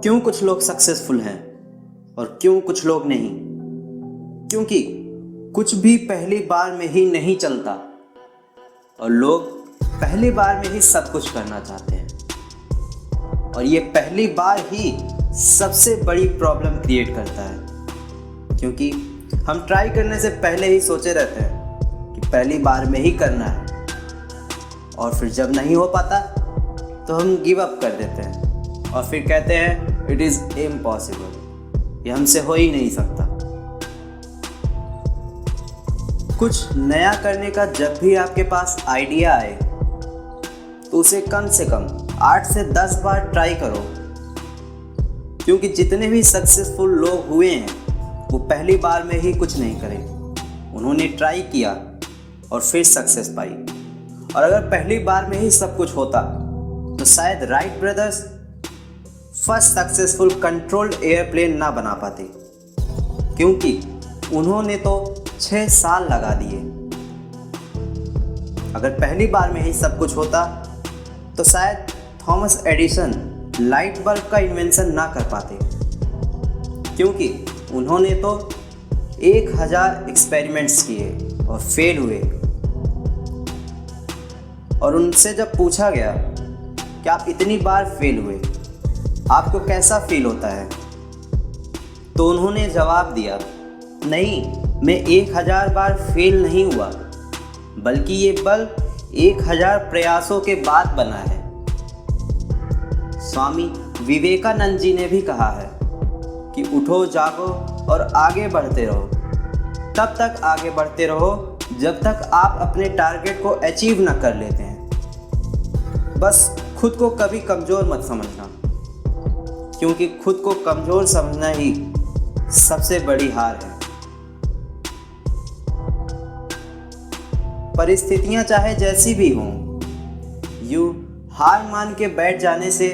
क्यों कुछ लोग सक्सेसफुल हैं और क्यों कुछ लोग नहीं? क्योंकि कुछ भी पहली बार में ही नहीं चलता और लोग पहली बार में ही सब कुछ करना चाहते हैं और ये पहली बार ही सबसे बड़ी प्रॉब्लम क्रिएट करता है, क्योंकि हम ट्राई करने से पहले ही सोचे रहते हैं कि पहली बार में ही करना है और फिर जब नहीं हो पाता तो हम गिव अप कर देते हैं और फिर कहते हैं इट इज़ इम्पॉसिबल, ये हमसे हो ही नहीं सकता। कुछ नया करने का जब भी आपके पास आइडिया आए तो उसे कम से कम 8 से 10 बार ट्राई करो, क्योंकि जितने भी सक्सेसफुल लोग हुए हैं वो पहली बार में ही कुछ नहीं करे, उन्होंने ट्राई किया और फिर सक्सेस पाई। और अगर पहली बार में ही सब कुछ होता तो शायद Wright brothers first successful controlled airplane ना बना पाते, क्योंकि उन्होंने तो 6 साल लगा दिए। अगर पहली बार में ही सब कुछ होता तो शायद थॉमस एडिसन लाइट बल्ब का इन्वेंशन ना कर पाते, क्योंकि उन्होंने तो 1000 एक्सपेरिमेंट्स किए और फेल हुए। और उनसे जब पूछा गया कि आप इतनी बार फेल हुए, आपको कैसा फील होता है, तो उन्होंने जवाब दिया, नहीं, मैं 1000 बार फेल नहीं हुआ, बल्कि ये बल्ब 1000 प्रयासों के बाद बना है। स्वामी विवेकानंद जी ने भी कहा है कि उठो, जागो और आगे बढ़ते रहो। तब तक आगे बढ़ते रहो जब तक आप अपने टारगेट को अचीव न कर लेते हैं। बस खुद को कभी कमज़ोर मत समझना, क्योंकि खुद को कमज़ोर समझना ही सबसे बड़ी हार है। परिस्थितियां चाहे जैसी भी हों, यूं हार मान के बैठ जाने से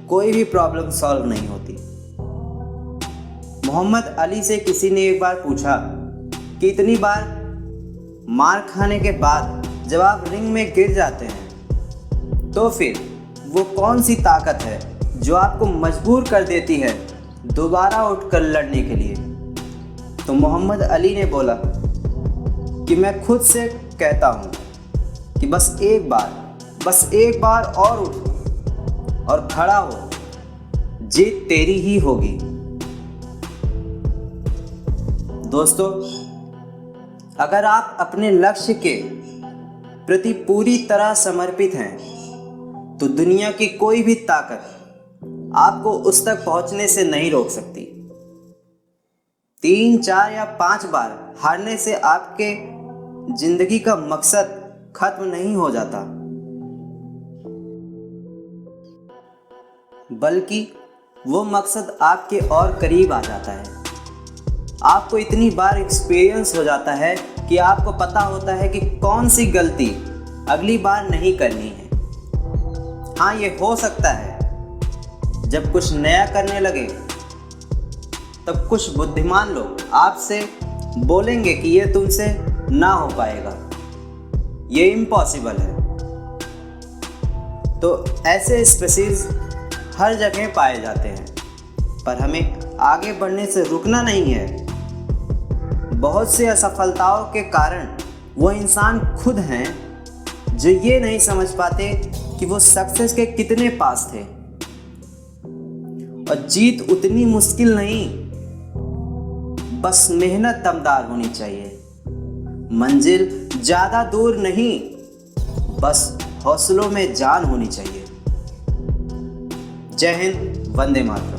कोई भी प्रॉब्लम सॉल्व नहीं होती। मोहम्मद अली से किसी ने एक बार पूछा कि इतनी बार मार खाने के बाद जब आप रिंग में गिर जाते हैं तो फिर वो कौन सी ताकत है जो आपको मजबूर कर देती है दोबारा उठकर लड़ने के लिए? तो मोहम्मद अली ने बोला कि मैं खुद से कहता हूँ कि बस एक बार और उठ और खड़ा हो, जीत तेरी ही होगी। दोस्तों, अगर आप अपने लक्ष्य के प्रति पूरी तरह समर्पित हैं तो दुनिया की कोई भी ताकत आपको उस तक पहुंचने से नहीं रोक सकती। 3, 4 या 5 बार हारने से आपके जिंदगी का मकसद खत्म नहीं हो जाता, बल्कि वो मकसद आपके और करीब आ जाता है। आपको इतनी बार एक्सपीरियंस हो जाता है कि आपको पता होता है कि कौन सी गलती अगली बार नहीं करनी है। हाँ, ये हो सकता है जब कुछ नया करने लगे तब कुछ बुद्धिमान लोग आपसे बोलेंगे कि ये तुमसे ना हो पाएगा, ये इम्पॉसिबल है। तो ऐसे स्पीशीज हर जगह पाए जाते हैं, पर हमें आगे बढ़ने से रुकना नहीं है। बहुत से असफलताओं के कारण वो इंसान खुद हैं जो ये नहीं समझ पाते कि वो सक्सेस के कितने पास थे। और जीत उतनी मुश्किल नहीं, बस मेहनत दमदार होनी चाहिए। मंजिल ज़्यादा दूर नहीं, बस हौसलों में जान होनी चाहिए। जय हिंद, वंदे मातरम।